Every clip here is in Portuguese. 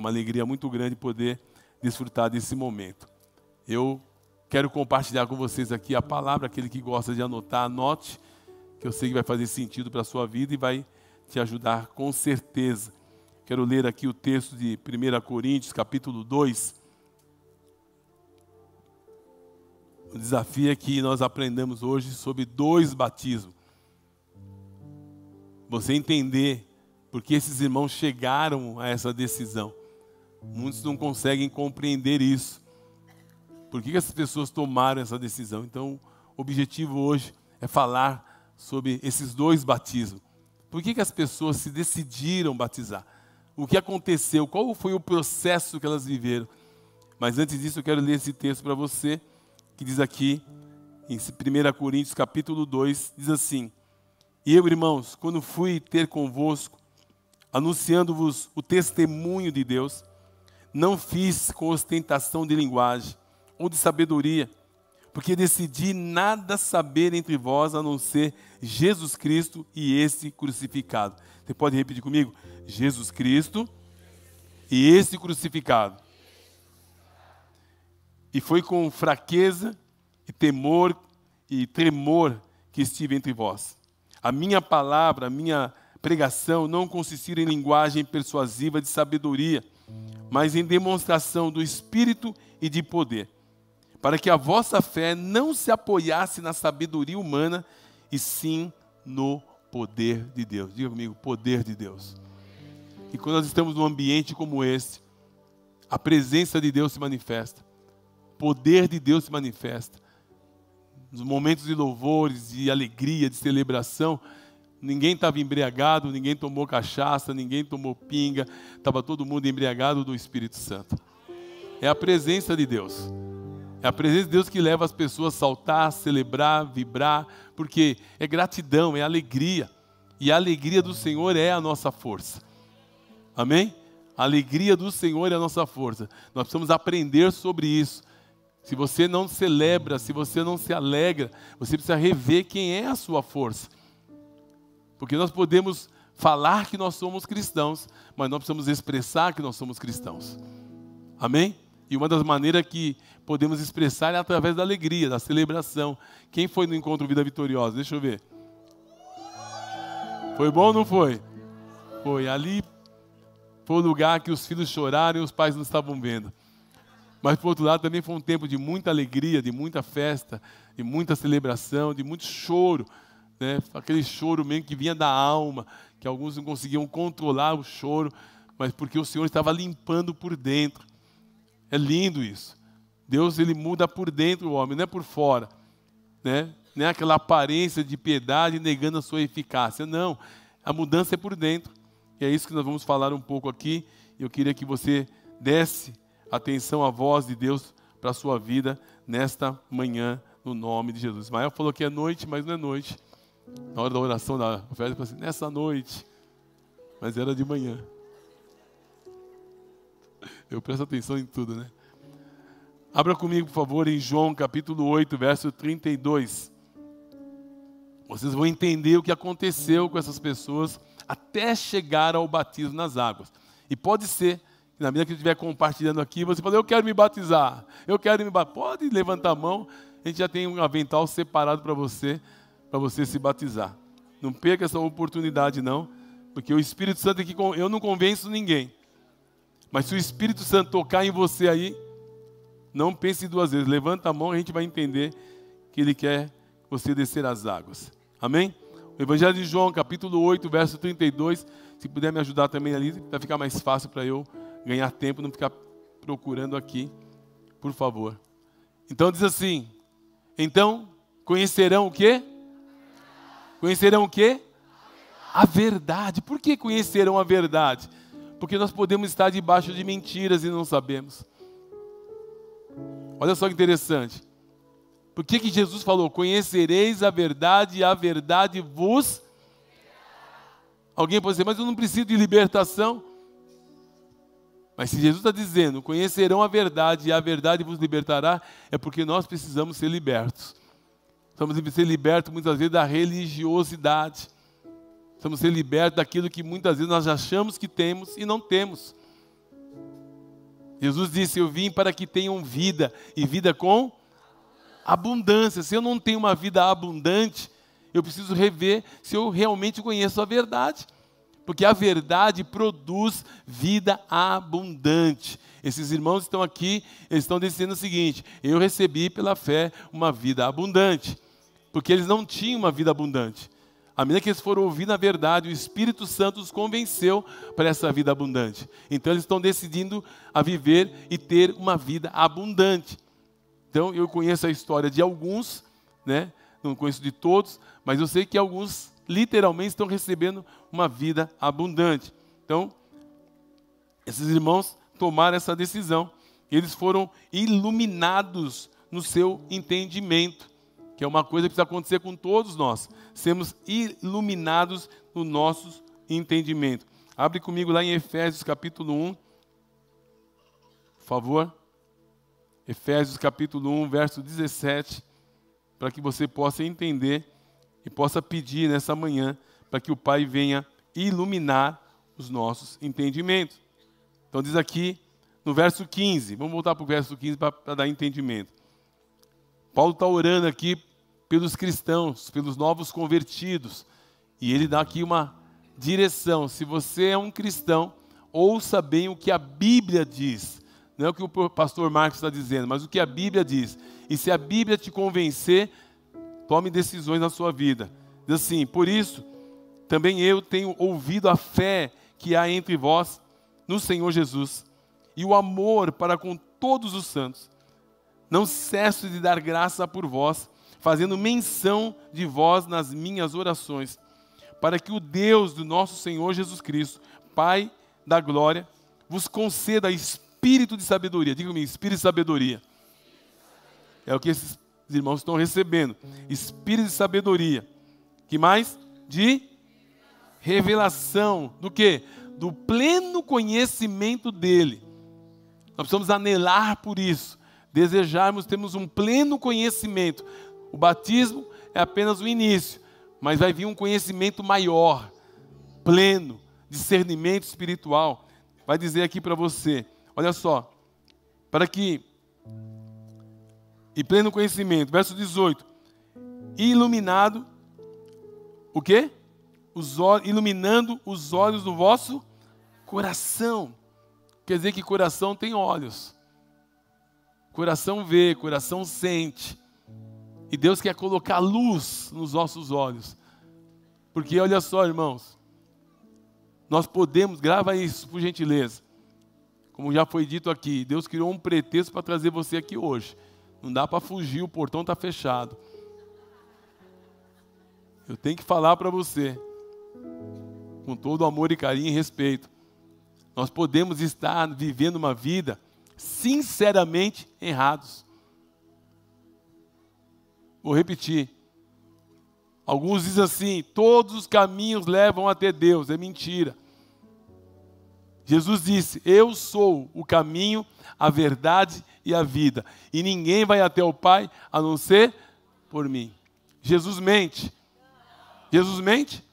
uma alegria muito grande poder desfrutar desse momento. Eu quero compartilhar com vocês aqui a palavra, aquele que gosta de anotar, anote, que eu sei que vai fazer sentido para a sua vida e vai te ajudar com certeza. Quero ler aqui o texto de 1 Coríntios, capítulo 2. O desafio é que nós aprendamos hoje sobre 2 batismos. Você entender porque esses irmãos chegaram a essa decisão. Muitos não conseguem compreender isso. Por que essas pessoas tomaram essa decisão? Então, o objetivo hoje é falar sobre esses 2 batismos. Por que as pessoas se decidiram batizar? O que aconteceu? Qual foi o processo que elas viveram? Mas antes disso, eu quero ler esse texto para você, que diz aqui, em 1 Coríntios, capítulo 2, diz assim: E eu, irmãos, quando fui ter convosco, anunciando-vos o testemunho de Deus, não fiz com ostentação de linguagem ou de sabedoria, porque decidi nada saber entre vós a não ser Jesus Cristo e esse crucificado. Você pode repetir comigo? Jesus Cristo e esse crucificado. E foi com fraqueza e temor e tremor que estive entre vós. A minha palavra, a minha pregação não consistiu em linguagem persuasiva de sabedoria, mas em demonstração do Espírito e de poder, para que a vossa fé não se apoiasse na sabedoria humana, e sim no poder de Deus. Diga comigo, poder de Deus. E quando nós estamos num ambiente como esse, a presença de Deus se manifesta, o poder de Deus se manifesta. Nos momentos de louvores, de alegria, de celebração, ninguém estava embriagado, ninguém tomou cachaça, ninguém tomou pinga, estava todo mundo embriagado do Espírito Santo. É a presença de Deus. É a presença de Deus que leva as pessoas a saltar, celebrar, vibrar, porque é gratidão, é alegria. E a alegria do Senhor é a nossa força. Amém? A alegria do Senhor é a nossa força. Nós precisamos aprender sobre isso. Se você não celebra, se você não se alegra, você precisa rever quem é a sua força. Porque nós podemos falar que nós somos cristãos, mas nós precisamos expressar que nós somos cristãos. Amém? E uma das maneiras que podemos expressar é através da alegria, da celebração. Quem foi no Encontro Vida Vitoriosa? Deixa eu ver. Foi bom ou não foi? Foi. Ali foi o lugar que os filhos choraram e os pais não estavam vendo. Mas, por outro lado, também foi um tempo de muita alegria, de muita festa, de muita celebração, de muito choro, né? Aquele choro mesmo que vinha da alma, que alguns não conseguiam controlar o choro, mas porque o Senhor estava limpando por dentro. É lindo isso. Deus, ele muda por dentro o homem, não é por fora, né? Não é aquela aparência de piedade negando a sua eficácia. Não, a mudança é por dentro. E é isso que nós vamos falar um pouco aqui. Eu queria que você desse atenção à voz de Deus para a sua vida nesta manhã, no nome de Jesus. Ismael falou que é noite, mas não é noite. Na hora da oração, da oferta, ele falou assim, nessa noite, mas era de manhã. Eu presto atenção em tudo, né? Abra comigo, por favor, em João capítulo 8, verso 32. Vocês vão entender o que aconteceu com essas pessoas até chegar ao batismo nas águas. E pode ser que na medida que eu estiver compartilhando aqui, você fala, eu quero me batizar, eu quero me batizar. Pode levantar a mão, a gente já tem um avental separado para você se batizar. Não perca essa oportunidade não, porque o Espírito Santo aqui, eu não convenço ninguém. Mas se o Espírito Santo tocar em você aí, não pense 2 vezes. Levanta a mão e a gente vai entender que Ele quer você descer as águas. Amém? O Evangelho de João, capítulo 8, verso 32. Se puder me ajudar também ali, vai ficar mais fácil para eu ganhar tempo, não ficar procurando aqui, por favor. Então diz assim, então conhecerão o quê? Conhecerão o quê? A verdade. Por que conhecerão a verdade? Porque nós podemos estar debaixo de mentiras e não sabemos. Olha só que interessante. Por que Jesus falou, conhecereis a verdade e a verdade vos... Alguém pode dizer, mas eu não preciso de libertação. Mas se Jesus está dizendo, conhecerão a verdade e a verdade vos libertará, é porque nós precisamos ser libertos. Precisamos ser libertos muitas vezes da religiosidade. Precisamos ser libertos daquilo que muitas vezes nós achamos que temos e não temos. Jesus disse, eu vim para que tenham vida, e vida com abundância. Se eu não tenho uma vida abundante, eu preciso rever se eu realmente conheço a verdade. Porque a verdade produz vida abundante. Esses irmãos estão aqui, eles estão dizendo o seguinte, eu recebi pela fé uma vida abundante. Porque eles não tinham uma vida abundante. À medida que eles foram ouvir na verdade, o Espírito Santo os convenceu para essa vida abundante. Então eles estão decidindo a viver e ter uma vida abundante. Então eu conheço a história de alguns, né? Não conheço de todos, mas eu sei que alguns literalmente estão recebendo uma vida abundante. Então, esses irmãos tomaram essa decisão. Eles foram iluminados no seu entendimento, que é uma coisa que precisa acontecer com todos nós. Sermos iluminados no nosso entendimento. Abre comigo lá em Efésios capítulo 1, por favor. Efésios capítulo 1, verso 17, para que você possa entender e possa pedir nessa manhã para que o Pai venha iluminar os nossos entendimentos. Então diz aqui no verso 15, vamos voltar para o verso 15 para dar entendimento. Paulo está orando aqui pelos cristãos, pelos novos convertidos, e ele dá aqui uma direção. Se você é um cristão, ouça bem o que a Bíblia diz. Não é o que o pastor Marcos está dizendo, mas o que a Bíblia diz. E se a Bíblia te convencer, tome decisões na sua vida. Diz assim, por isso, também eu tenho ouvido a fé que há entre vós no Senhor Jesus e o amor para com todos os santos. Não cesso de dar graça por vós, fazendo menção de vós nas minhas orações, para que o Deus do nosso Senhor Jesus Cristo, Pai da glória, vos conceda espírito de sabedoria. Diga comigo, espírito de sabedoria. É o que esses irmãos estão recebendo. Espírito de sabedoria. Que mais? De revelação. Do quê? Do pleno conhecimento dele. Nós precisamos anelar por isso. Desejarmos, temos um pleno conhecimento. O batismo é apenas o início. Mas vai vir um conhecimento maior. Pleno. Discernimento espiritual. Vai dizer aqui para você. Olha só. Para que... E pleno conhecimento. Verso 18. Iluminado. O quê? Iluminando os olhos do vosso coração. Quer dizer que coração tem olhos. Coração vê, coração sente. E Deus quer colocar luz nos nossos olhos. Porque olha só, irmãos. Nós podemos, grava isso por gentileza. Como já foi dito aqui, Deus criou um pretexto para trazer você aqui hoje. Não dá para fugir, o portão está fechado. Eu tenho que falar para você, com todo amor e carinho e respeito. Nós podemos estar vivendo uma vida sinceramente errados. Vou repetir. Alguns dizem assim, todos os caminhos levam até Deus. É mentira. Jesus disse, eu sou o caminho, a verdade e a vida. E ninguém vai até o Pai a não ser por mim. Jesus mente. Jesus mente?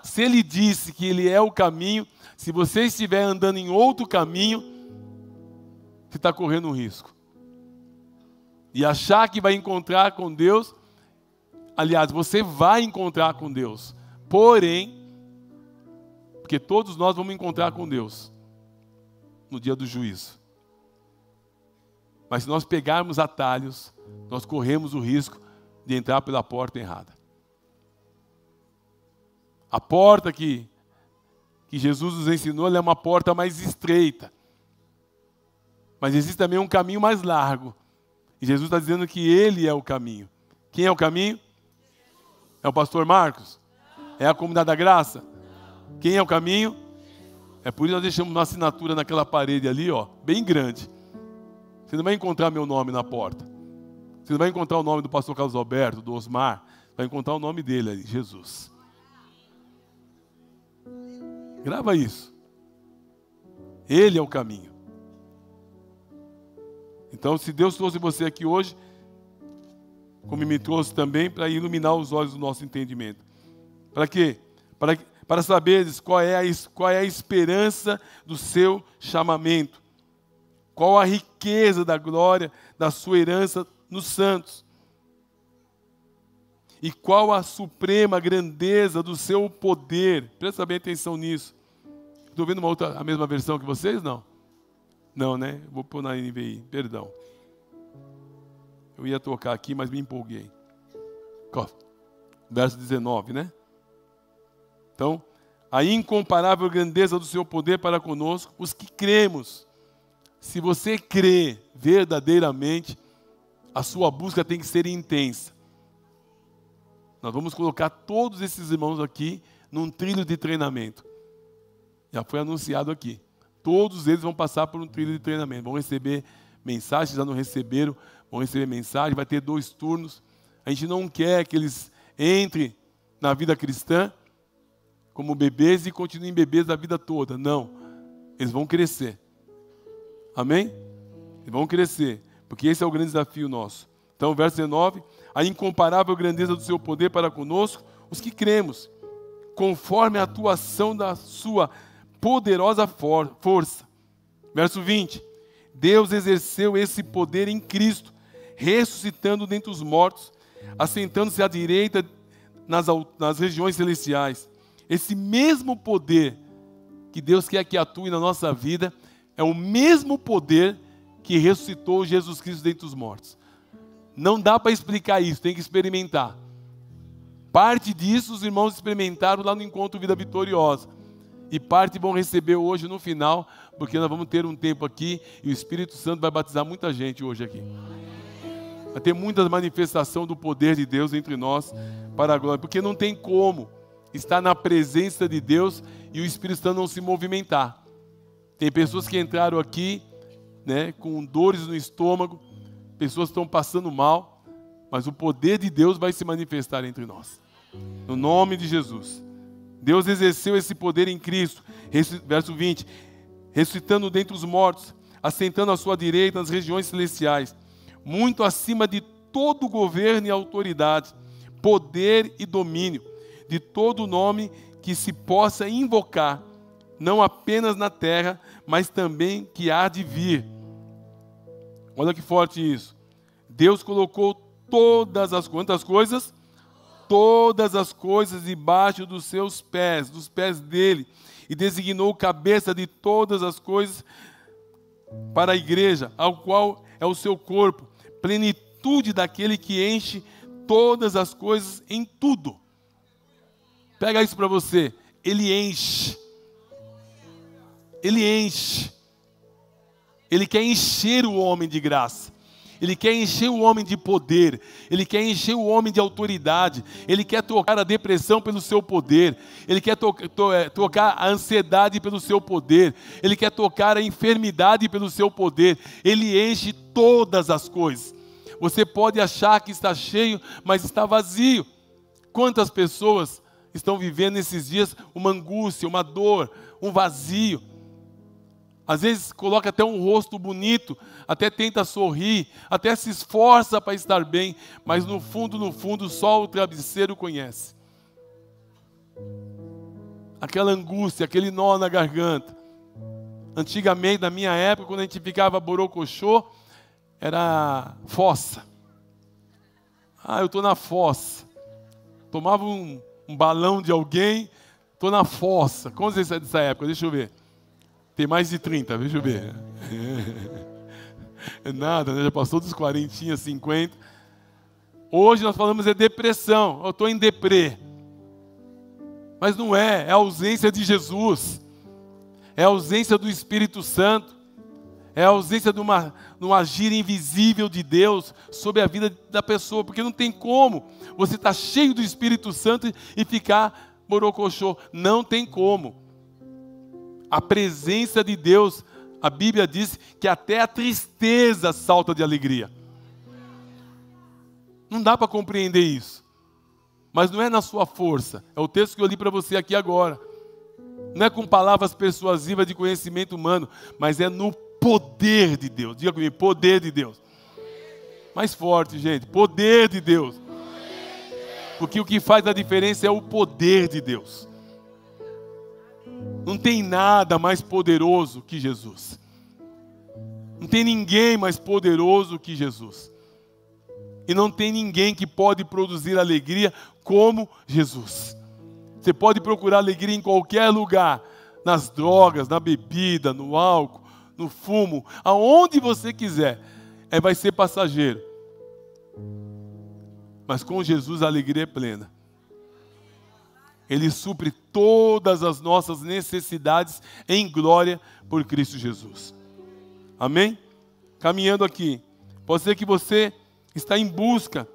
Se ele disse que ele é o caminho, se você estiver andando em outro caminho, você está correndo um risco. E achar que vai encontrar com Deus, aliás, você vai encontrar com Deus. Porém, porque todos nós vamos encontrar com Deus no dia do juízo. Mas se nós pegarmos atalhos, nós corremos o risco de entrar pela porta errada. A porta que Jesus nos ensinou, ela é uma porta mais estreita. Mas existe também um caminho mais largo. E Jesus está dizendo que Ele é o caminho. Quem é o caminho? É o pastor Marcos? É a comunidade da graça? Quem é o caminho? É por isso que nós deixamos uma assinatura naquela parede ali, ó, bem grande. Você não vai encontrar meu nome na porta. Você não vai encontrar o nome do pastor Carlos Alberto, do Osmar. Vai encontrar o nome dele ali, Jesus. Grava isso. Ele é o caminho. Então, se Deus trouxe você aqui hoje, como me trouxe também, para iluminar os olhos do nosso entendimento. Para quê? Para saberes qual é a esperança do seu chamamento. Qual a riqueza da glória da sua herança nos santos? E qual a suprema grandeza do seu poder? Presta bem atenção nisso. Estou vendo a mesma versão que vocês? Não? Não, né? Vou pôr na NVI, perdão. Eu ia tocar aqui, mas me empolguei. Verso 19, né? Então, a incomparável grandeza do seu poder para conosco, os que cremos. Se você crê verdadeiramente, a sua busca tem que ser intensa. Nós vamos colocar todos esses irmãos aqui num trilho de treinamento. Já foi anunciado aqui. Todos eles vão passar por um trilho de treinamento. Vão receber mensagens, já não receberam, vão receber mensagem, vai ter 2 turnos. A gente não quer que eles entrem na vida cristã como bebês e continuem bebês a vida toda. Não. Eles vão crescer. Amém? Eles vão crescer, porque esse é o grande desafio nosso. Então, verso 19, a incomparável grandeza do seu poder para conosco, os que cremos, conforme a atuação da sua poderosa força. Verso 20, Deus exerceu esse poder em Cristo, ressuscitando dentre os mortos, assentando-se à direita nas regiões celestiais. Esse mesmo poder que Deus quer que atue na nossa vida, é o mesmo poder que ressuscitou Jesus Cristo dentre os mortos. Não dá para explicar isso, tem que experimentar. Parte disso os irmãos experimentaram lá no Encontro Vida Vitoriosa. E parte vão receber hoje no final, porque nós vamos ter um tempo aqui e o Espírito Santo vai batizar muita gente hoje aqui. Vai ter muita manifestação do poder de Deus entre nós para a glória. Porque não tem como estar na presença de Deus e o Espírito Santo não se movimentar. Tem pessoas que entraram aqui, né, com dores no estômago, pessoas que estão passando mal, mas o poder de Deus vai se manifestar entre nós. No nome de Jesus. Deus exerceu esse poder em Cristo, verso 20, ressuscitando dentre os mortos, assentando à sua direita nas regiões celestiais, muito acima de todo governo e autoridade, poder e domínio, de todo nome que se possa invocar, não apenas na terra, mas também que há de vir. Olha que forte isso. Deus colocou todas as quantas coisas? Todas as coisas debaixo dos seus pés, dos pés dele, e designou cabeça de todas as coisas para a igreja, ao qual é o seu corpo, plenitude daquele que enche todas as coisas em tudo. Pega isso para você. Ele enche. Ele enche. Ele quer encher o homem de graça. Ele quer encher o homem de poder. Ele quer encher o homem de autoridade. Ele quer tocar a depressão pelo seu poder. Ele quer tocar a ansiedade pelo seu poder. Ele quer tocar a enfermidade pelo seu poder. Ele enche todas as coisas. Você pode achar que está cheio, mas está vazio. Quantas pessoas estão vivendo nesses dias uma angústia, uma dor, um vazio? Às vezes coloca até um rosto bonito, até tenta sorrir, até se esforça para estar bem, mas no fundo, só o travesseiro conhece. Aquela angústia, aquele nó na garganta. Antigamente, na minha época, quando a gente ficava borocochô, era fossa. Eu estou na fossa. Tomava um balão de alguém, estou na fossa. Quantos é dessa época? Deixa eu ver. Tem mais de 30, deixa eu ver. É nada, né? Já passou dos 40, 50. Hoje nós falamos de depressão. Eu estou em deprê. Mas não é a ausência de Jesus. É a ausência do Espírito Santo. É a ausência de um agir invisível de Deus sobre a vida da pessoa. Porque não tem como você estar cheio do Espírito Santo e ficar borocochô. Não tem como. A presença de Deus, a Bíblia diz que até a tristeza salta de alegria. Não dá para compreender isso. Mas não é na sua força. É o texto que eu li para você aqui agora. Não é com palavras persuasivas de conhecimento humano, mas é no poder de Deus. Diga comigo, poder de Deus. Mais forte, gente. Poder de Deus. Porque o que faz a diferença é o poder de Deus. Não tem nada mais poderoso que Jesus. Não tem ninguém mais poderoso que Jesus. E não tem ninguém que pode produzir alegria como Jesus. Você pode procurar alegria em qualquer lugar, nas drogas, na bebida, no álcool, no fumo, aonde você quiser. Vai ser passageiro. Mas com Jesus a alegria é plena. Ele supre todas as nossas necessidades em glória por Cristo Jesus. Amém? Caminhando aqui. Pode ser que você está em busca,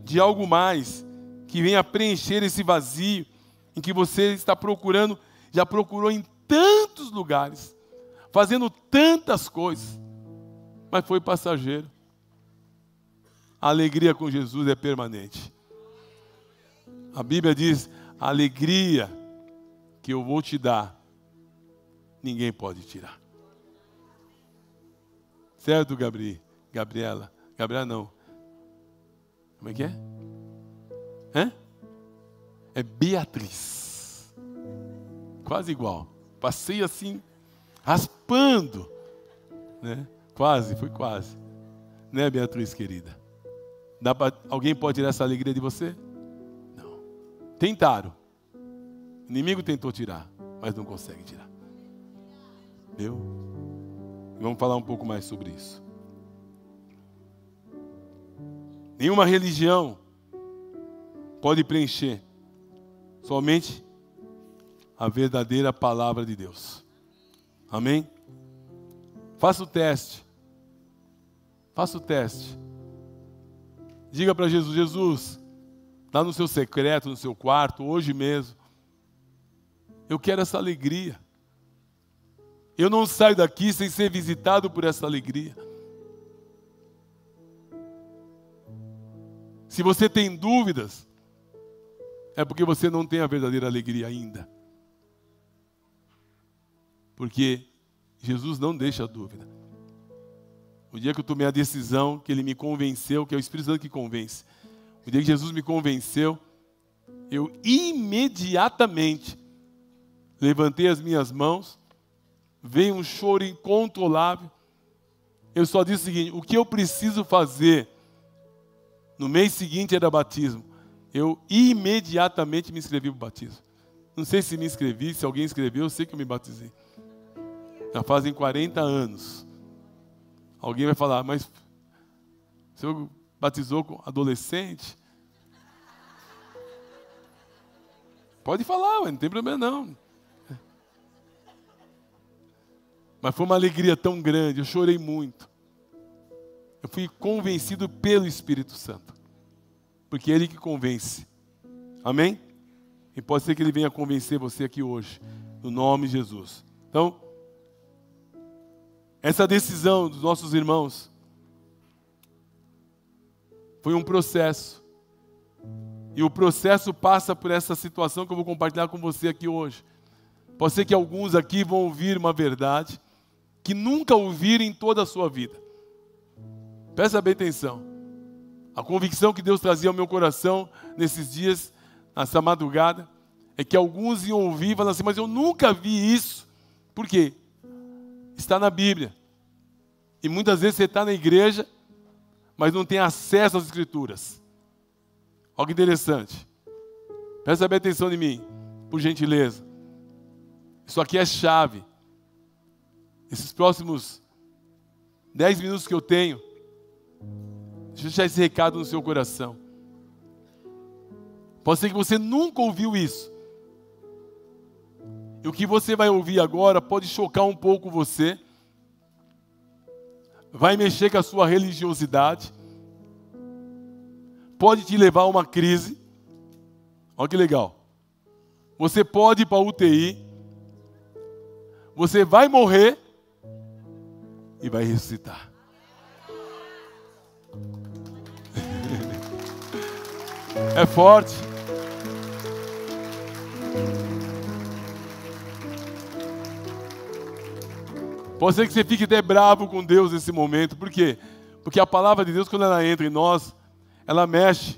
de algo mais, que venha preencher esse vazio, em que você está procurando, já procurou em tantos lugares, fazendo tantas coisas, mas foi passageiro. A alegria com Jesus é permanente. A Bíblia diz, a alegria que eu vou te dar, ninguém pode tirar. Certo, Gabriela? Gabriela não. Como é que é? É Beatriz. Quase igual. Passei assim, raspando. Quase, foi quase. Né, Beatriz, querida? Alguém pode tirar essa alegria de você? Não. Tentaram. O inimigo tentou tirar, mas não consegue tirar. Viu? Vamos falar um pouco mais sobre isso. Nenhuma religião pode preencher, somente a verdadeira palavra de Deus. Amém? Faça o teste. Faça o teste. Diga para Jesus, Jesus, está no seu secreto, no seu quarto, hoje mesmo. Eu quero essa alegria. Eu não saio daqui sem ser visitado por essa alegria. Se você tem dúvidas, é porque você não tem a verdadeira alegria ainda. Porque Jesus não deixa dúvida. O dia que eu tomei a decisão, que Ele me convenceu, que é o Espírito Santo que convence. O dia que Jesus me convenceu, eu imediatamente levantei as minhas mãos, veio um choro incontrolável. Eu só disse o seguinte, o que eu preciso fazer? No mês seguinte era batismo. Eu imediatamente me inscrevi para o batismo. Não sei se me inscrevi, se alguém inscreveu, eu sei que eu me batizei. Já fazem 40 anos. Alguém vai falar, mas o senhor batizou com adolescente? Pode falar, não tem problema não. Mas foi uma alegria tão grande, eu chorei muito. Eu fui convencido pelo Espírito Santo. Porque é Ele que convence. Amém? E pode ser que Ele venha convencer você aqui hoje. No nome de Jesus. Então, essa decisão dos nossos irmãos foi um processo. E o processo passa por essa situação que eu vou compartilhar com você aqui hoje. Pode ser que alguns aqui vão ouvir uma verdade que nunca ouviram em toda a sua vida. Presta bem atenção. A convicção que Deus trazia ao meu coração nesses dias, nessa madrugada, é que alguns iam ouvir e falar assim, mas eu nunca vi isso. Por quê? Está na Bíblia. E muitas vezes você está na igreja, mas não tem acesso às Escrituras. Olha que interessante. Presta bem atenção em mim, por gentileza. Isso aqui é chave. Esses próximos 10 minutos que eu tenho, deixa eu deixar esse recado no seu coração. Pode ser que você nunca ouviu isso. E o que você vai ouvir agora pode chocar um pouco você. Vai mexer com a sua religiosidade. Pode te levar a uma crise. Olha que legal. Você pode ir para a UTI. Você vai morrer e vai ressuscitar. É forte. Pode ser que você fique até bravo com Deus nesse momento. Por quê? Porque a palavra de Deus, quando ela entra em nós, ela mexe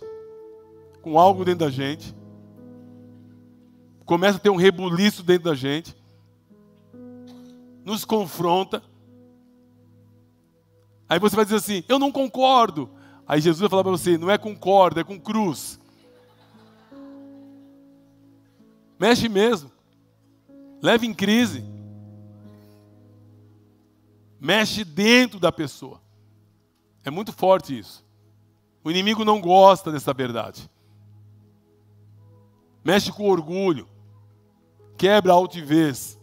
com algo dentro da gente. Começa a ter um rebuliço dentro da gente. Nos confronta. Aí você vai dizer assim, eu não concordo. Aí Jesus vai falar para você, não é com corda, é com cruz. Mexe mesmo. Leva em crise. Mexe dentro da pessoa. É muito forte isso. O inimigo não gosta dessa verdade. Mexe com o orgulho. Quebra a altivez.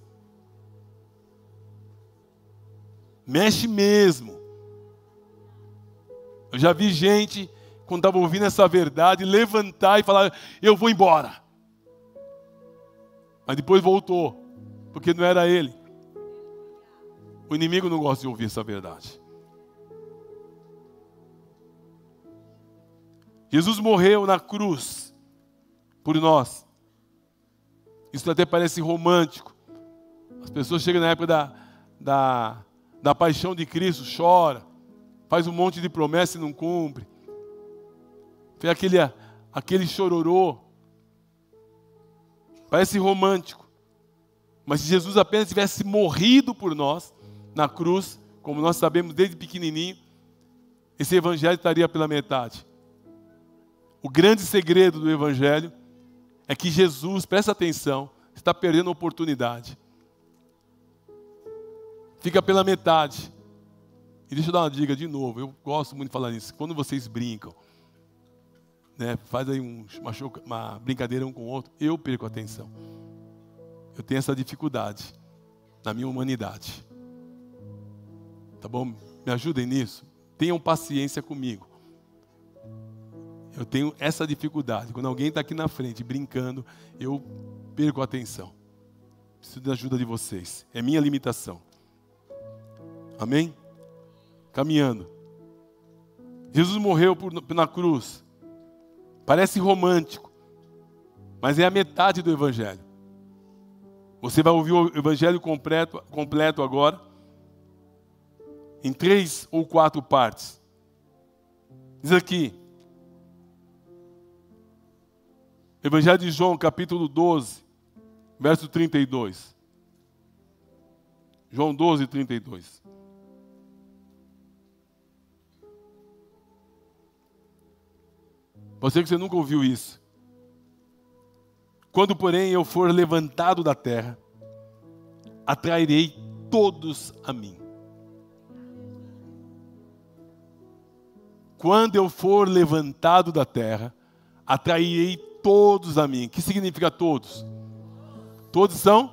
Mexe mesmo. Eu já vi gente, quando estava ouvindo essa verdade, levantar e falar, eu vou embora. Mas depois voltou, porque não era ele. O inimigo não gosta de ouvir essa verdade. Jesus morreu na cruz por nós. Isso até parece romântico. As pessoas chegam na época da paixão de Cristo, chora, faz um monte de promessa e não cumpre. Fez aquele chororô. Parece romântico. Mas se Jesus apenas tivesse morrido por nós na cruz, como nós sabemos desde pequenininho, esse evangelho estaria pela metade. O grande segredo do evangelho é que Jesus, presta atenção, está perdendo a oportunidade. Fica pela metade. E deixa eu dar uma dica de novo, eu gosto muito de falar nisso. Quando vocês brincam, né, faz aí uma brincadeira um com o outro, eu perco a atenção. Eu tenho essa dificuldade na minha humanidade. Tá bom? Me ajudem nisso. Tenham paciência comigo. Eu tenho essa dificuldade. Quando alguém está aqui na frente brincando, eu perco a atenção. Preciso da ajuda de vocês. É minha limitação. Amém? Caminhando. Jesus morreu na cruz. Parece romântico, mas é a metade do evangelho. Você vai ouvir o evangelho completo agora, em 3 ou 4 partes. Diz aqui, Evangelho de João, capítulo 12, verso 32. João 12, 32. Pode ser que você nunca ouviu isso. Quando, porém, eu for levantado da terra, atrairei todos a mim. Quando eu for levantado da terra, atrairei todos a mim. O que significa todos? Todos são?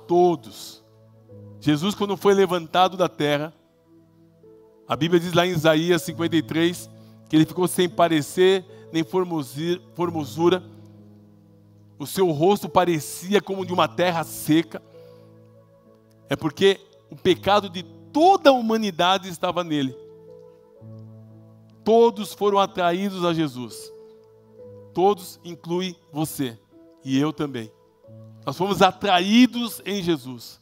Todos. Jesus, quando foi levantado da terra, a Bíblia diz lá em Isaías 53, que ele ficou sem parecer, nem formosura. O seu rosto parecia como de uma terra seca. É porque o pecado de toda a humanidade estava nele. Todos foram atraídos a Jesus. Todos inclui você e eu também. Nós fomos atraídos em Jesus.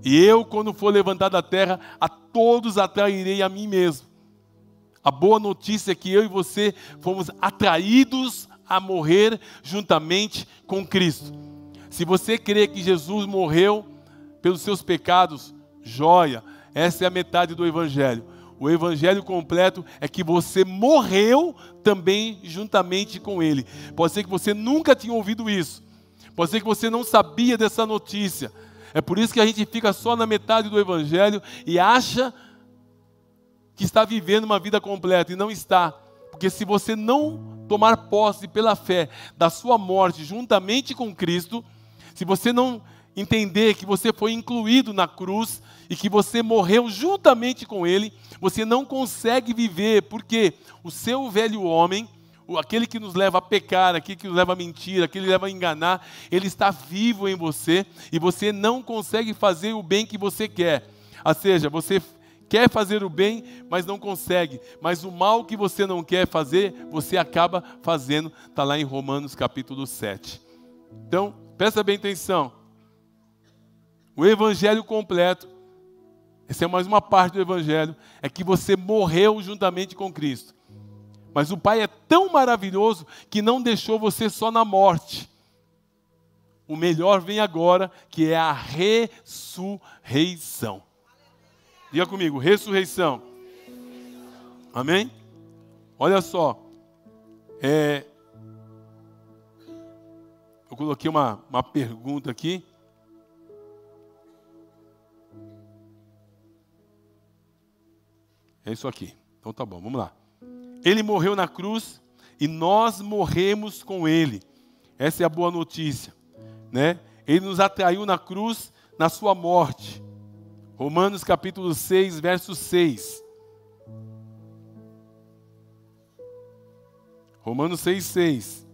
E eu, quando for levantado da terra, a todos atrairei a mim mesmo. A boa notícia é que eu e você fomos atraídos a morrer juntamente com Cristo. Se você crê que Jesus morreu pelos seus pecados, joia, essa é a metade do evangelho. O evangelho completo é que você morreu também juntamente com Ele. Pode ser que você nunca tinha ouvido isso. Pode ser que você não sabia dessa notícia. É por isso que a gente fica só na metade do evangelho e acha que está vivendo uma vida completa, e não está. Porque se você não tomar posse pela fé da sua morte juntamente com Cristo, se você não entender que você foi incluído na cruz e que você morreu juntamente com Ele, você não consegue viver, porque o seu velho homem, aquele que nos leva a pecar, aquele que nos leva a mentir, aquele que nos leva a enganar, ele está vivo em você e você não consegue fazer o bem que você quer. Ou seja, você quer fazer o bem, mas não consegue. Mas o mal que você não quer fazer, você acaba fazendo. Está lá em Romanos capítulo 7. Então, presta bem atenção. O evangelho completo, essa é mais uma parte do evangelho, é que você morreu juntamente com Cristo. Mas o Pai é tão maravilhoso que não deixou você só na morte. O melhor vem agora, que é a ressurreição. Diga comigo, ressurreição. Amém? Olha só. Eu coloquei uma pergunta aqui. É isso aqui. Então tá bom, vamos lá. Ele morreu na cruz e nós morremos com ele. Essa é a boa notícia, né? Ele nos atraiu na cruz, na sua morte. Romanos capítulo 6, verso 6. Romanos 6, 6.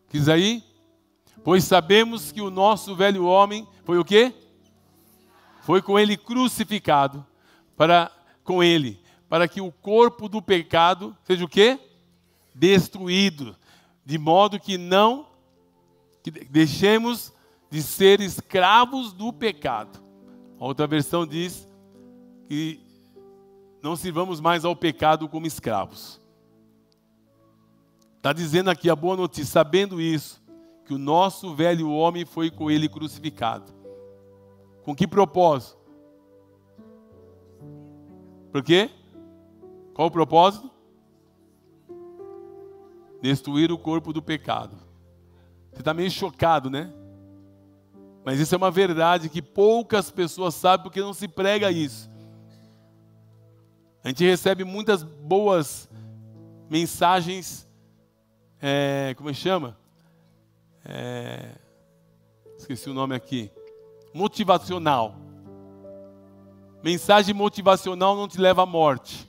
Diz aí? Pois sabemos que o nosso velho homem foi o quê? Foi com ele crucificado, com ele, para que o corpo do pecado seja o quê? Destruído, de modo que deixemos de ser escravos do pecado. A outra versão diz que não sirvamos mais ao pecado como escravos. Está dizendo aqui a boa notícia, sabendo isso, que o nosso velho homem foi com ele crucificado. Com que propósito? Por quê? Qual o propósito? Destruir o corpo do pecado. Você está meio chocado, né? Mas isso é uma verdade que poucas pessoas sabem porque não se prega isso. A gente recebe muitas boas mensagens, como é que chama? Esqueci o nome aqui. Motivacional. Mensagem motivacional não te leva à morte.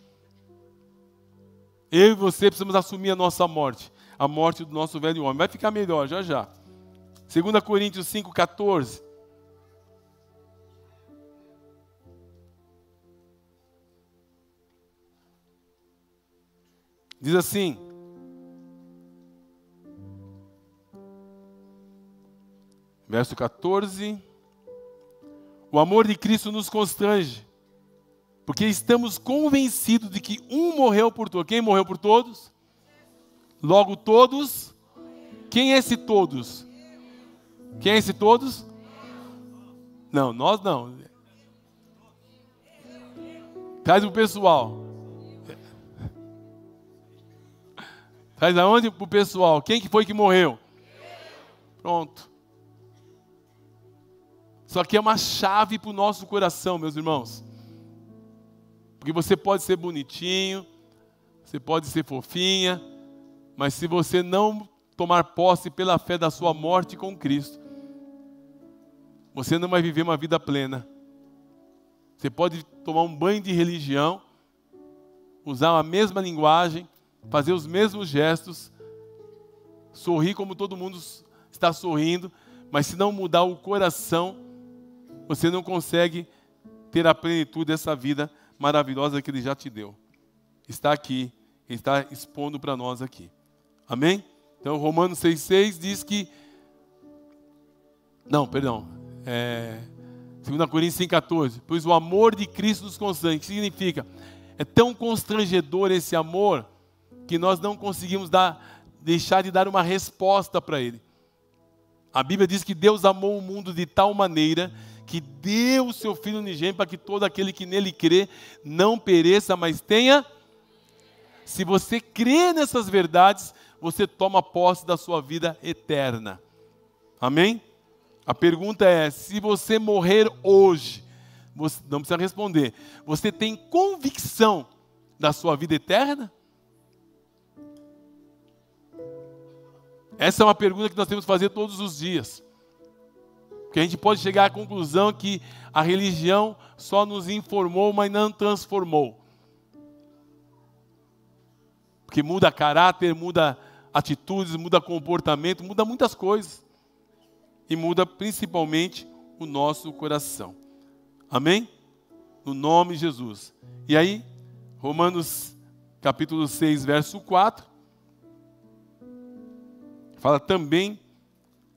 Eu e você precisamos assumir a nossa morte. A morte do nosso velho homem. Vai ficar melhor já já. 2 Coríntios 5,14. Diz assim. Verso 14. O amor de Cristo nos constrange, porque estamos convencidos de que um morreu por todos. Quem morreu por todos? Logo todos. Quem é esse todos? Quem é esse todos? Não, nós não. Traz o pessoal. Traz aonde para o pessoal? Quem que foi que morreu? Pronto. Isso aqui é uma chave para o nosso coração, meus irmãos. Porque você pode ser bonitinho, você pode ser fofinha, mas se você não tomar posse pela fé da sua morte com Cristo, você não vai viver uma vida plena. Você pode tomar um banho de religião, usar a mesma linguagem, fazer os mesmos gestos, sorrir como todo mundo está sorrindo, mas se não mudar o coração, você não consegue ter a plenitude dessa vida maravilhosa que Ele já te deu. Está aqui, Ele está expondo para nós aqui. Amém? Então, Romanos 6,6 diz que... Não, perdão. 2 Coríntios 5,14. Pois o amor de Cristo nos constrange. O que significa? É tão constrangedor esse amor que nós não conseguimos deixar de dar uma resposta para Ele. A Bíblia diz que Deus amou o mundo de tal maneira que deu o seu Filho unigênito para que todo aquele que nele crê não pereça, mas tenha... Se você crê nessas verdades, você toma posse da sua vida eterna. Amém? A pergunta é, se você morrer hoje, você não precisa responder, você tem convicção da sua vida eterna? Essa é uma pergunta que nós temos que fazer todos os dias. Porque a gente pode chegar à conclusão que a religião só nos informou, mas não transformou. Porque muda caráter, muda atitudes, muda comportamento, muda muitas coisas. E muda principalmente o nosso coração. Amém? No nome de Jesus. E aí, Romanos capítulo 6, verso 4. Fala também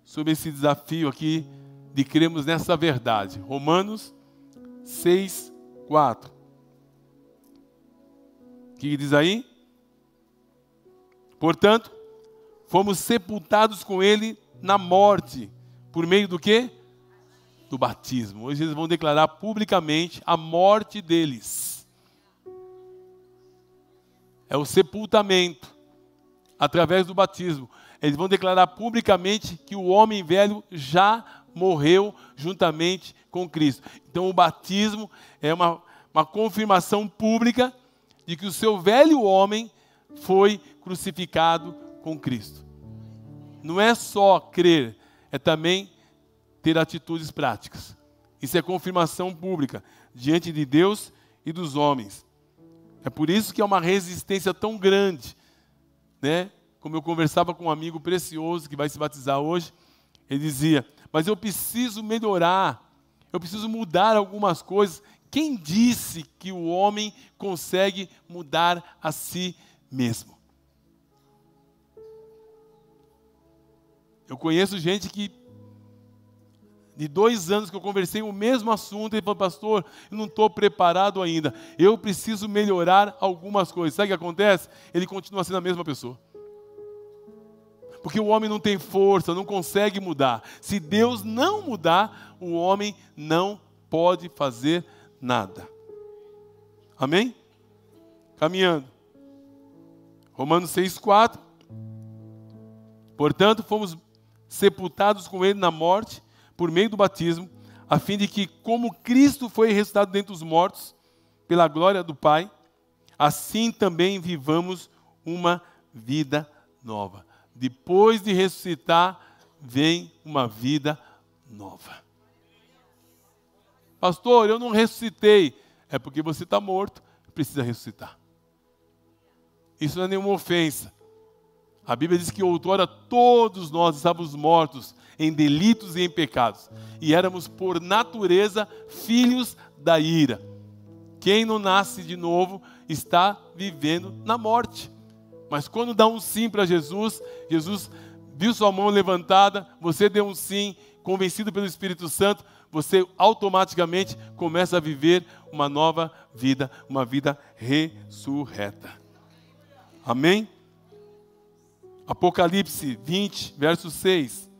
sobre esse desafio aqui de crermos nessa verdade. Romanos 6, 4. O que diz aí? Portanto, fomos sepultados com Ele na morte. Por meio do quê? Do batismo. Hoje eles vão declarar publicamente a morte deles. É o sepultamento. Através do batismo. Eles vão declarar publicamente que o homem velho já morreu juntamente com Cristo. Então o batismo é uma confirmação pública de que o seu velho homem foi crucificado com Cristo. Não é só crer, é também ter atitudes práticas. Isso é confirmação pública diante de Deus e dos homens. É por isso que é uma resistência tão grande, né? Como eu conversava com um amigo precioso que vai se batizar hoje, ele dizia: mas eu preciso melhorar, eu preciso mudar algumas coisas. Quem disse que o homem consegue mudar a si mesmo? Eu conheço gente que, de 2 anos que eu conversei o mesmo assunto, ele falou: pastor, eu não estou preparado ainda, eu preciso melhorar algumas coisas. Sabe o que acontece? Ele continua sendo a mesma pessoa. Porque o homem não tem força, não consegue mudar. Se Deus não mudar, o homem não pode fazer nada. Amém? Caminhando. Romanos 6,4. Portanto, fomos sepultados com ele na morte, por meio do batismo, a fim de que, como Cristo foi ressuscitado dentre os mortos, pela glória do Pai, assim também vivamos uma vida nova. Depois de ressuscitar, vem uma vida nova. Pastor, eu não ressuscitei. É porque você está morto, precisa ressuscitar. Isso não é nenhuma ofensa. A Bíblia diz que outrora todos nós estávamos mortos em delitos e em pecados. E éramos por natureza filhos da ira. Quem não nasce de novo está vivendo na morte. Mas quando dá um sim para Jesus, Jesus viu sua mão levantada, você deu um sim, convencido pelo Espírito Santo, você automaticamente começa a viver uma nova vida, uma vida ressurreta. Amém? Apocalipse 20, verso 6.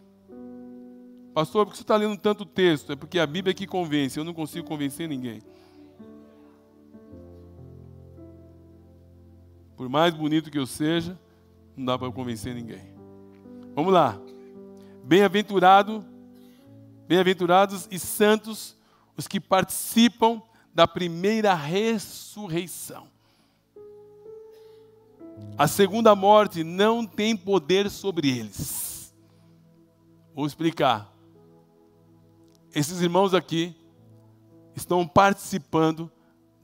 Pastor, por que você está lendo tanto texto? É porque a Bíblia é que convence, eu não consigo convencer ninguém. Por mais bonito que eu seja, não dá para eu convencer ninguém. Vamos lá. Bem-aventurados e santos os que participam da primeira ressurreição. A segunda morte não tem poder sobre eles. Vou explicar. Esses irmãos aqui estão participando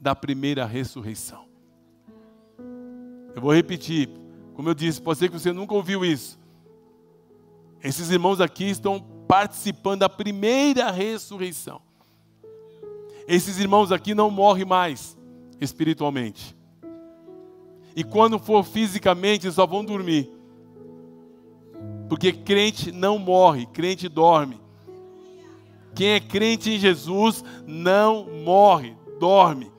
da primeira ressurreição. Eu vou repetir. Como eu disse, pode ser que você nunca ouviu isso. Esses irmãos aqui estão participando da primeira ressurreição. Esses irmãos aqui não morrem mais espiritualmente. E quando for fisicamente, eles só vão dormir. Porque crente não morre, crente dorme. Quem é crente em Jesus não morre, dorme.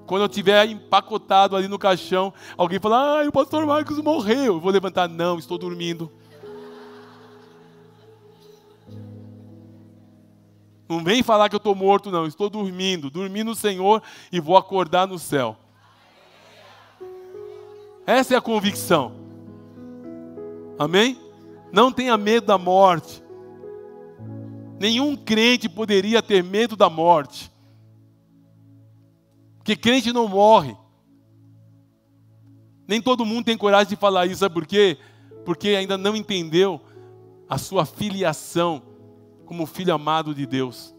Quando eu estiver empacotado ali no caixão, alguém fala: o pastor Marcos morreu. Eu vou levantar: não, estou dormindo. Não vem falar que eu estou morto, não. Estou dormindo. Dormi no Senhor e vou acordar no céu. Essa é a convicção. Amém? Não tenha medo da morte. Nenhum crente poderia ter medo da morte. Porque crente não morre. Nem todo mundo tem coragem de falar isso. Sabe por quê? Porque ainda não entendeu a sua filiação como filho amado de Deus.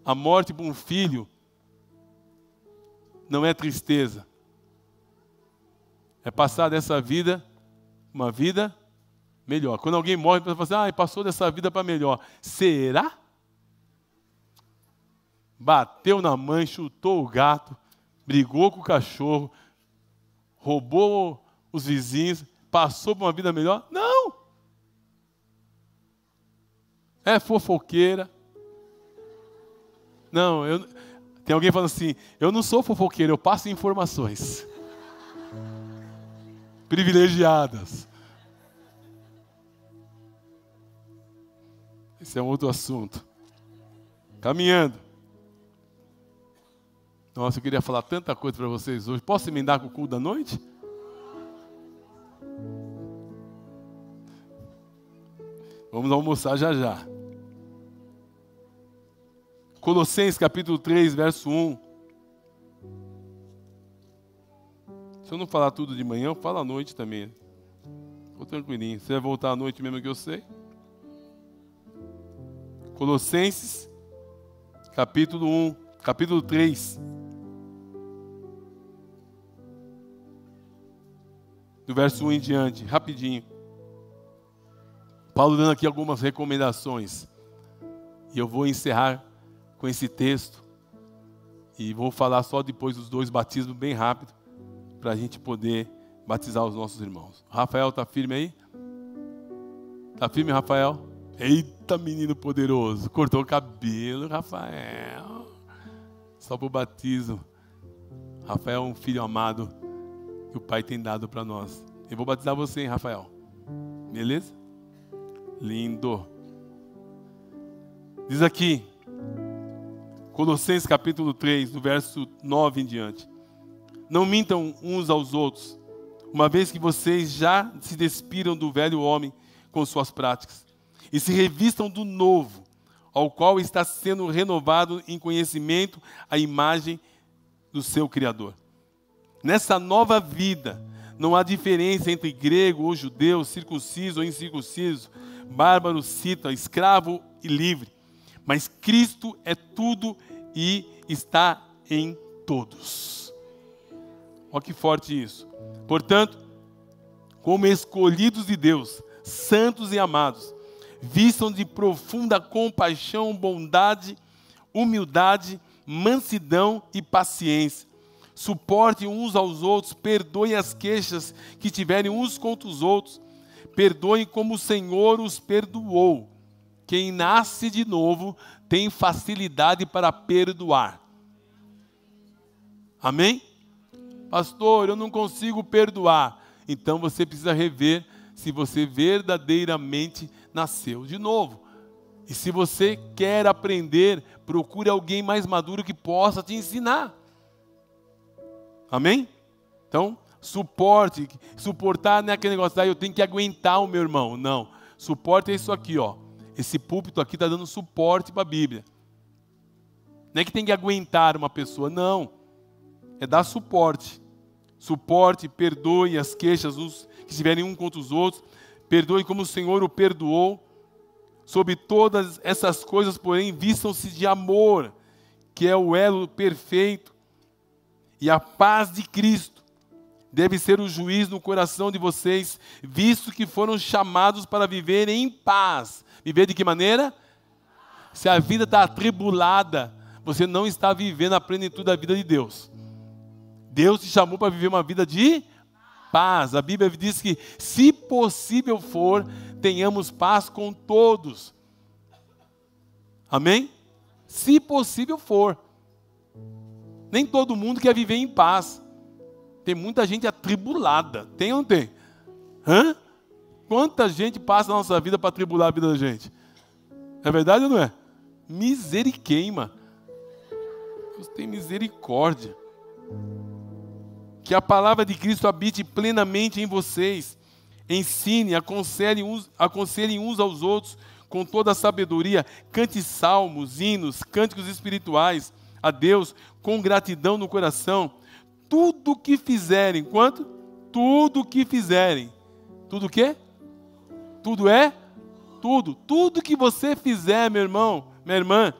A morte para um filho não é tristeza. É passar dessa vida uma vida melhor. Quando alguém morre, a pessoa fala assim: passou dessa vida para melhor. Será? Bateu na mãe, chutou o gato, brigou com o cachorro, roubou os vizinhos, passou para uma vida melhor? Não! É fofoqueira. Não, tem alguém falando assim: eu não sou fofoqueiro, eu passo informações. privilegiadas. Esse é um outro assunto. Caminhando. Nossa, eu queria falar tanta coisa para vocês hoje. Posso emendar com o culto da noite? Vamos almoçar já já. Colossenses capítulo 3, verso 1. Se eu não falar tudo de manhã, eu falo à noite também. Estou tranquilinho. Você vai voltar à noite mesmo que eu sei? Colossenses capítulo 3. Do verso 1 em diante, rapidinho. Paulo dando aqui algumas recomendações. E eu vou encerrar com esse texto. E vou falar só depois dos 2 batismos bem rápido. Para a gente poder batizar os nossos irmãos. Rafael, está firme aí? Está firme, Rafael? Eita, menino poderoso. Cortou o cabelo, Rafael. Só para o batismo. Rafael é um filho amado que o Pai tem dado para nós. Eu vou batizar você, hein, Rafael? Beleza? Lindo. Diz aqui, Colossenses capítulo 3, do verso 9 em diante. Não mintam uns aos outros, uma vez que vocês já se despiram do velho homem com suas práticas, e se revistam do novo, ao qual está sendo renovado em conhecimento a imagem do seu Criador. Nessa nova vida, não há diferença entre grego ou judeu, circunciso ou incircunciso, bárbaro, cita, escravo e livre. Mas Cristo é tudo e está em todos. Olha que forte isso. Portanto, como escolhidos de Deus, santos e amados, vistam de profunda compaixão, bondade, humildade, mansidão e paciência. Suportem uns aos outros, perdoem as queixas que tiverem uns contra os outros. Perdoem como o Senhor os perdoou. Quem nasce de novo tem facilidade para perdoar. Amém? Pastor, eu não consigo perdoar. Então você precisa rever se você verdadeiramente nasceu de novo. E se você quer aprender, procure alguém mais maduro que possa te ensinar. Amém? Então, suportar não é aquele negócio, eu tenho que aguentar o meu irmão. Não, suporte é isso aqui, ó. Esse púlpito aqui está dando suporte para a Bíblia. Não é que tem que aguentar uma pessoa, não. É dar suporte. Suporte, perdoe as queixas uns que estiverem um contra os outros. Perdoe como o Senhor o perdoou. Sobre todas essas coisas, porém, vistam-se de amor, que é o elo perfeito. E a paz de Cristo deve ser o juiz no coração de vocês, visto que foram chamados para viver em paz. Viver de que maneira? Se a vida está atribulada, você não está vivendo a plenitude da vida de Deus. Deus te chamou para viver uma vida de paz. A Bíblia diz que, se possível for, tenhamos paz com todos. Amém? Se possível for. Nem todo mundo quer viver em paz. Tem muita gente atribulada. Tem ou não tem? Hã? Quanta gente passa na nossa vida para atribular a vida da gente? É verdade ou não é? Miseriqueima. Deus tem misericórdia. Que a palavra de Cristo habite plenamente em vocês. Ensine, aconselhem uns aos outros com toda a sabedoria. Cante salmos, hinos, cânticos espirituais a Deus com gratidão no coração. Tudo que fizerem, quanto? Tudo que fizerem. Tudo o quê? Tudo é? Tudo. Tudo que você fizer, meu irmão, minha irmã,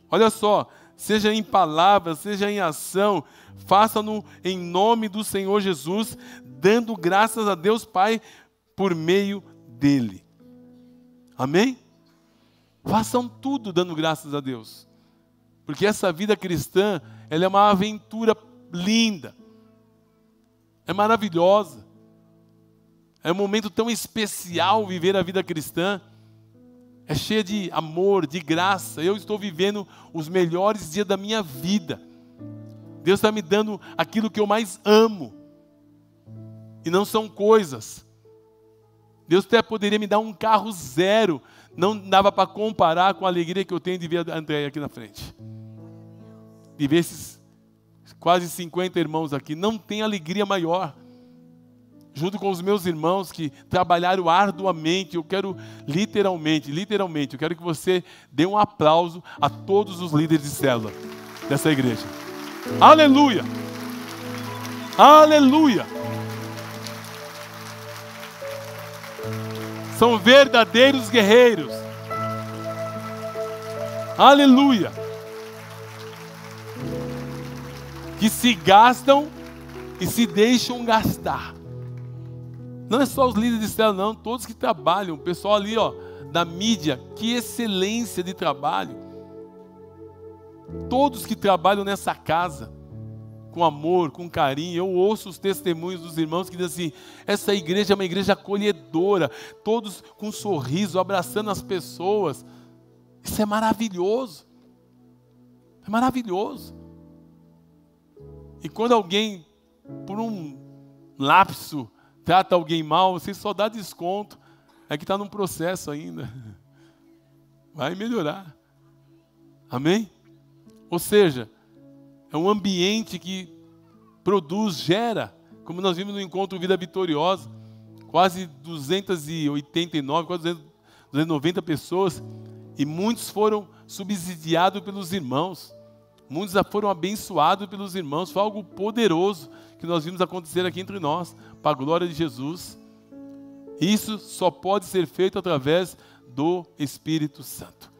olha só, seja em palavra, seja em ação, faça-no em nome do Senhor Jesus, dando graças a Deus Pai por meio dele. Amém? Façam tudo dando graças a Deus. Porque essa vida cristã, ela é uma aventura linda. É maravilhosa. É um momento tão especial viver a vida cristã. É cheia de amor, de graça. Eu estou vivendo os melhores dias da minha vida. Deus está me dando aquilo que eu mais amo. E não são coisas. Deus até poderia me dar um carro zero. Não dava para comparar com a alegria que eu tenho de ver a Andréia aqui na frente. De ver esses quase 50 irmãos aqui. Não tem alegria maior. Junto com os meus irmãos que trabalharam arduamente. Eu quero literalmente, eu quero que você dê um aplauso a todos os líderes de célula dessa igreja. Aleluia! Aleluia! São verdadeiros guerreiros. Aleluia! Que se gastam e se deixam gastar. Não é só os líderes de célula, não. Todos que trabalham. O pessoal ali, ó, da mídia. Que excelência de trabalho. Todos que trabalham nessa casa. Com amor, com carinho. Eu ouço os testemunhos dos irmãos que dizem assim: essa igreja é uma igreja acolhedora. Todos com um sorriso, abraçando as pessoas. Isso é maravilhoso. É maravilhoso. E quando alguém, por um lapso, trata alguém mal, você só dá desconto. É que está num processo ainda. Vai melhorar. Amém? Ou seja, é um ambiente que produz, gera, como nós vimos no encontro Vida Vitoriosa, quase 289, quase 290 pessoas, e muitos foram subsidiados pelos irmãos, muitos foram abençoados pelos irmãos. Foi algo poderoso que nós vimos acontecer aqui entre nós, para a glória de Jesus. Isso só pode ser feito através do Espírito Santo.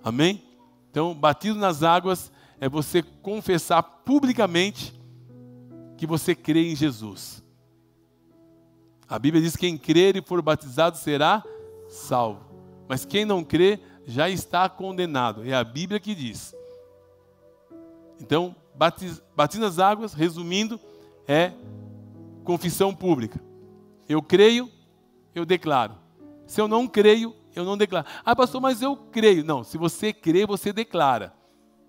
Amém? Então, batismo nas águas é você confessar publicamente que você crê em Jesus. A Bíblia diz que quem crer e for batizado será salvo. Mas quem não crê já está condenado. É a Bíblia que diz. Então, batismo nas águas, resumindo, é confissão pública. Eu creio, eu declaro. Se eu não creio, eu não declaro. Ah, pastor, mas eu creio. Não, se você crê, você declara.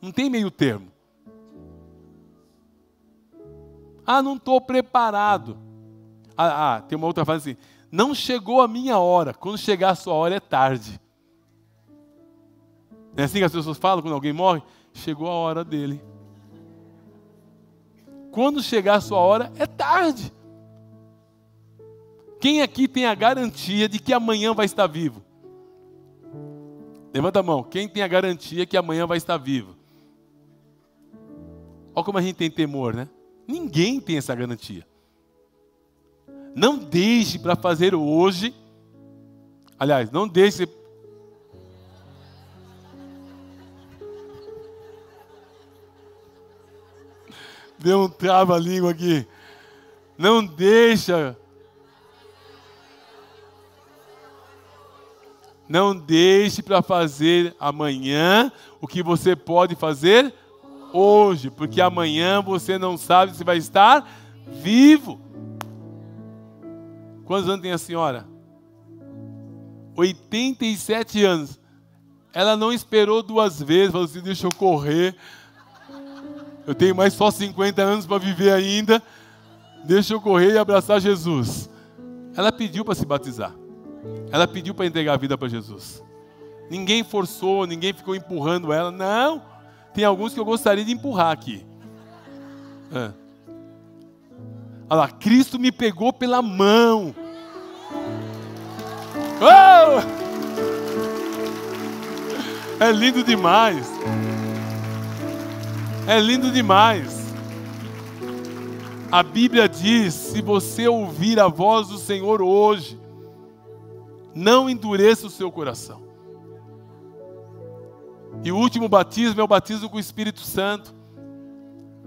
Não tem meio termo. Ah, não estou preparado. Tem uma outra frase assim: não chegou a minha hora. Quando chegar a sua hora é tarde. Não é assim que as pessoas falam quando alguém morre? Chegou a hora dele. Quando chegar a sua hora é tarde. Quem aqui tem a garantia de que amanhã vai estar vivo? Levanta a mão. Quem tem a garantia que amanhã vai estar vivo? Olha como a gente tem temor, né? Ninguém tem essa garantia. Não deixe para fazer hoje. Aliás, não deixe. Deu um trava-língua aqui. Não deixa. Não deixe para fazer amanhã o que você pode fazer hoje, porque amanhã você não sabe se vai estar vivo. Quantos anos tem a senhora? 87 anos. Ela não esperou 2 vezes, falou assim: deixa eu correr. Eu tenho mais só 50 anos para viver ainda. Deixa eu correr e abraçar Jesus. Ela pediu para se batizar. Ela pediu para entregar a vida para Jesus. Ninguém forçou, ninguém ficou empurrando ela. Não. Tem alguns que eu gostaria de empurrar aqui. Olha lá, Cristo me pegou pela mão. Oh! É lindo demais. É lindo demais. A Bíblia diz: se você ouvir a voz do Senhor hoje, não endureça o seu coração. E o último batismo é o batismo com o Espírito Santo.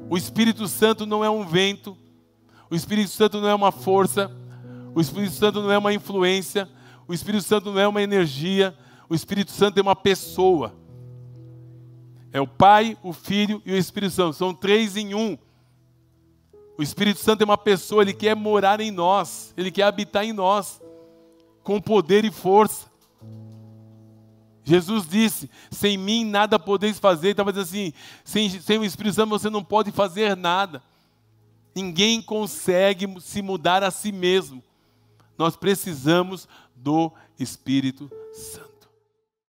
O Espírito Santo não é um vento. O Espírito Santo não é uma força. O Espírito Santo não é uma influência. O Espírito Santo não é uma energia. O Espírito Santo é uma pessoa. É o Pai, o Filho e o Espírito Santo. São 3 em 1. O Espírito Santo é uma pessoa. Ele quer morar em nós. Ele quer habitar em nós. Com poder e força. Jesus disse: sem mim nada podeis fazer. Ele estava dizendo assim: sem o Espírito Santo você não pode fazer nada. Ninguém consegue se mudar a si mesmo. Nós precisamos do Espírito Santo.